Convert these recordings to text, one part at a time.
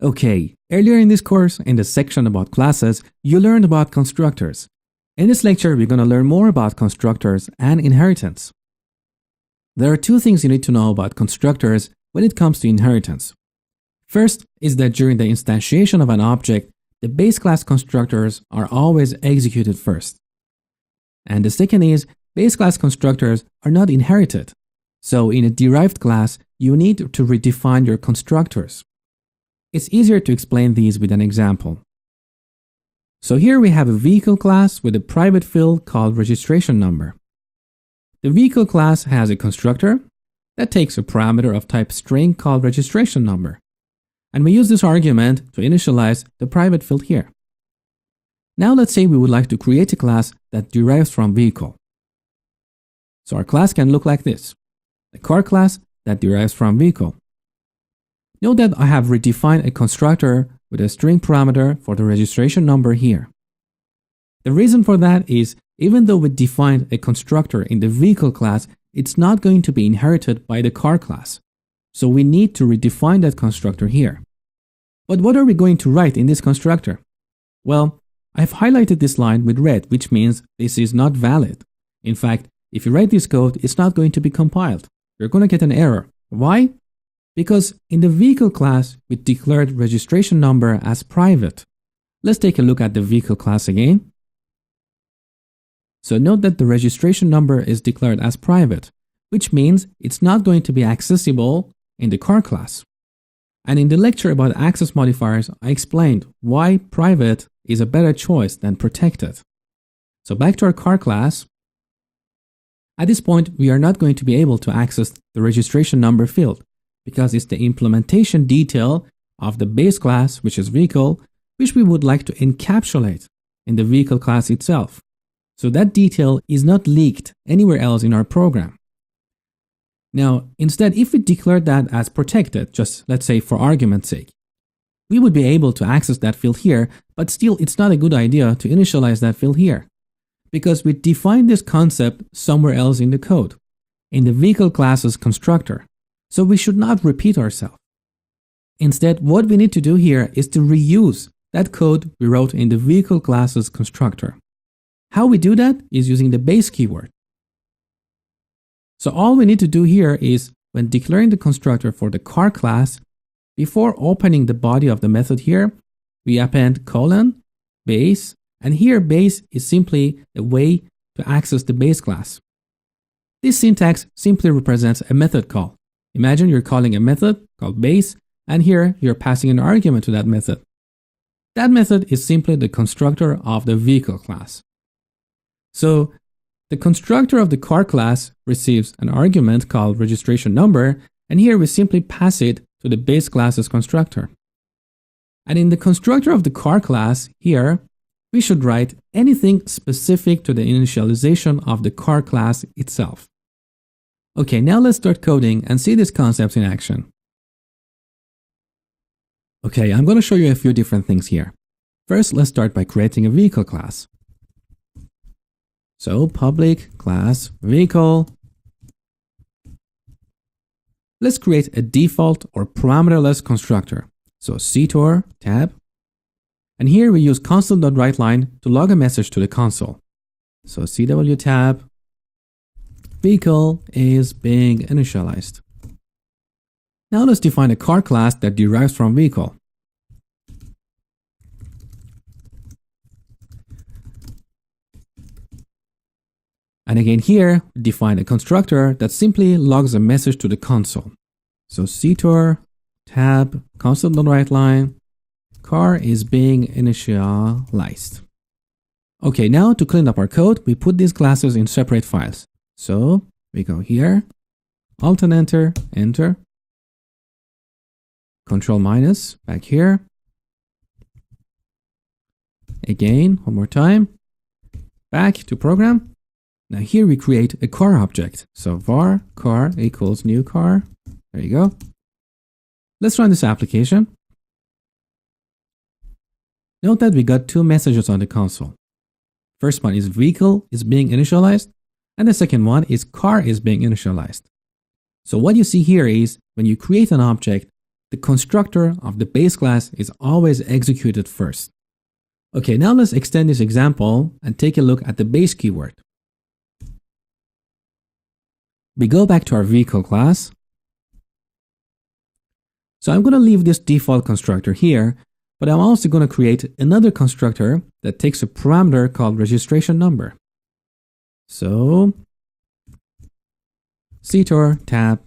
Okay, earlier in this course, in the section about classes, you learned about constructors. In this lecture, we're going to learn more about constructors and inheritance. There are two things you need to know about constructors when it comes to inheritance. First is that during the instantiation of an object, the base class constructors are always executed first. And the second is, base class constructors are not inherited. So in a derived class, you need to redefine your constructors. It's easier to explain these with an example. So here we have a vehicle class with a private field called registration number. The vehicle class has a constructor that takes a parameter of type string called registration number. And we use this argument to initialize the private field here. Now let's say we would like to create a class that derives from vehicle. So our class can look like this: a car class that derives from vehicle. Note that I have redefined a constructor with a string parameter for the registration number here. The reason for that is, even though we defined a constructor in the vehicle class, it's not going to be inherited by the car class. So we need to redefine that constructor here. But what are we going to write in this constructor? Well, I've highlighted this line with red, which means this is not valid. In fact, if you write this code, it's not going to be compiled. You're going to get an error. Why? Because in the vehicle class, we declared registration number as private. Let's take a look at the vehicle class again. So note that the registration number is declared as private, which means it's not going to be accessible in the car class. And in the lecture about access modifiers, I explained why private is a better choice than protected. So back to our car class. At this point, we are not going to be able to access the registration number field, because it's the implementation detail of the base class, which is vehicle, which we would like to encapsulate in the vehicle class itself. So that detail is not leaked anywhere else in our program. Now, instead, if we declared that as protected, just let's say for argument's sake, we would be able to access that field here, but still it's not a good idea to initialize that field here, because we defined this concept somewhere else in the code, in the vehicle class's constructor. So we should not repeat ourselves. Instead, what we need to do here is to reuse that code we wrote in the vehicle class's constructor. How we do that is using the base keyword. So all we need to do here is, when declaring the constructor for the car class, before opening the body of the method here, we append colon, base, and here base is simply a way to access the base class. This syntax simply represents a method call. Imagine you're calling a method called base, and here you're passing an argument to that method. That method is simply the constructor of the vehicle class. So the constructor of the car class receives an argument called registration number, and here we simply pass it to the base class's constructor. And in the constructor of the car class here, we should write anything specific to the initialization of the car class itself. Okay, now let's start coding and see these concepts in action. Okay, I'm going to show you a few different things here. First, let's start by creating a vehicle class. So, public class vehicle. Let's create a default or parameterless constructor. So, ctor tab. And here we use console.writeLine to log a message to the console. So, cw tab. Vehicle is being initialized. Now let's define a car class that derives from vehicle. And again here, we define a constructor that simply logs a message to the console. So ctor tab console.writeLine, car is being initialized. Okay, now to clean up our code, we put these classes in separate files. So we go here, Alt and Enter, Enter, Control minus, back here. Again, one more time, back to program. Now here we create a car object. So var car equals new car. There you go. Let's run this application. Note that we got two messages on the console. First one is vehicle is being initialized, and the second one is car is being initialized. So what you see here is when you create an object, the constructor of the base class is always executed first. Okay, now let's extend this example and take a look at the base keyword. We go back to our vehicle class. So I'm going to leave this default constructor here, but I'm also going to create another constructor that takes a parameter called registration number. So ctor tab,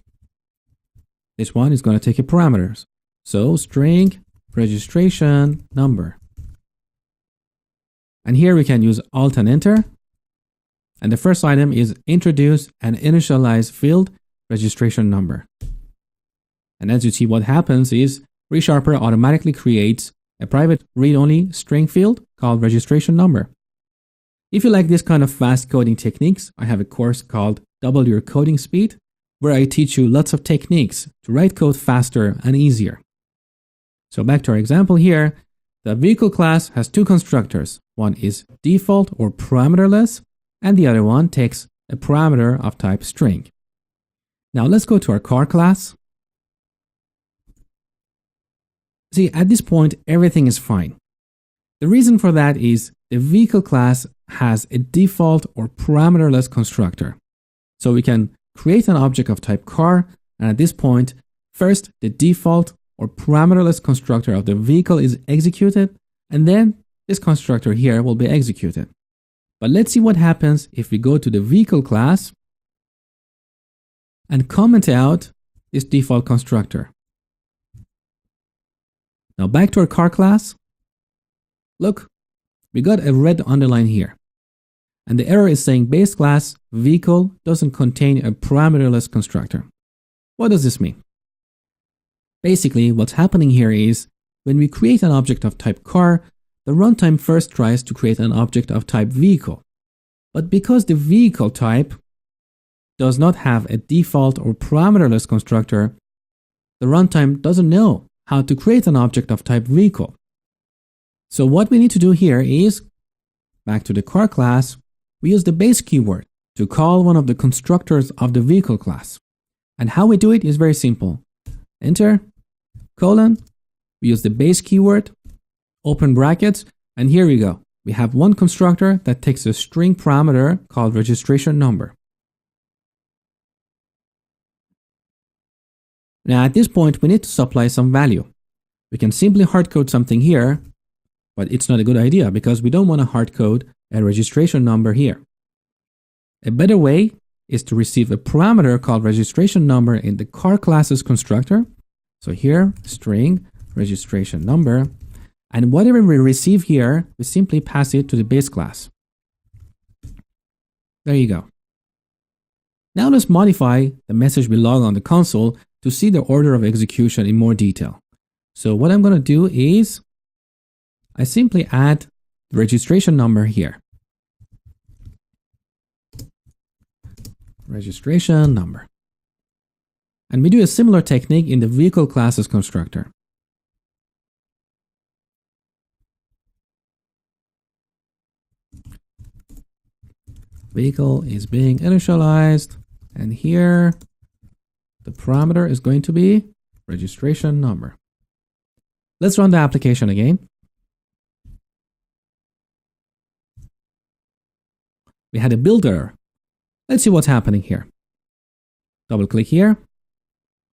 this one is going to take a parameters. So string registration number. And here we can use Alt and Enter. And the first item is introduce and initialize field registration number. And as you see, what happens is ReSharper automatically creates a private read-only string field called registration number. If you like this kind of fast coding techniques, I have a course called Double Your Coding Speed, where I teach you lots of techniques to write code faster and easier. So back to our example here, the vehicle class has two constructors. One is default or parameterless, and the other one takes a parameter of type string. Now let's go to our car class. See, at this point, everything is fine. The reason for that is the vehicle class has a default or parameterless constructor. So we can create an object of type car, and at this point, first the default or parameterless constructor of the vehicle is executed, and then this constructor here will be executed. But let's see what happens if we go to the vehicle class and comment out this default constructor. Now back to our car class. Look, we got a red underline here. And the error is saying base class vehicle doesn't contain a parameterless constructor. What does this mean? Basically, what's happening here is when we create an object of type car, the runtime first tries to create an object of type vehicle. But because the vehicle type does not have a default or parameterless constructor, the runtime doesn't know how to create an object of type vehicle. So what we need to do here is, back to the car class, we use the base keyword to call one of the constructors of the vehicle class. And how we do it is very simple. Enter, colon, we use the base keyword, open brackets, and here we go. We have one constructor that takes a string parameter called registration number. Now at this point, we need to supply some value. We can simply hardcode something here, but it's not a good idea because we don't want to hardcode a registration number here. A better way is to receive a parameter called registration number in the car class's constructor. So here, string registration number, and whatever we receive here, we simply pass it to the base class. There you go. Now let's modify the message we log on the console to see the order of execution in more detail. So what I'm going to do is I simply add the registration number here. Registration number. And we do a similar technique in the vehicle class's constructor. Vehicle is being initialized, and here the parameter is going to be registration number. Let's run the application again. We had a build error. Let's see what's happening here. Double click here.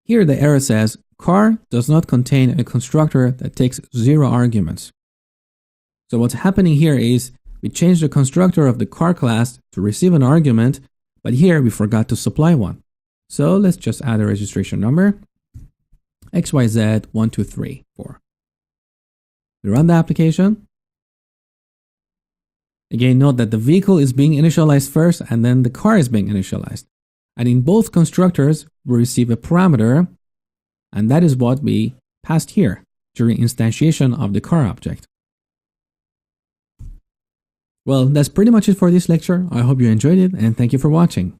Here the error says car does not contain a constructor that takes 0 arguments. So what's happening here is we changed the constructor of the car class to receive an argument, but here we forgot to supply one. So let's just add a registration number, XYZ1234. We run the application. Again, note that the vehicle is being initialized first and then the car is being initialized. And in both constructors, we receive a parameter, and that is what we passed here during instantiation of the car object. Well, that's pretty much it for this lecture. I hope you enjoyed it, and thank you for watching.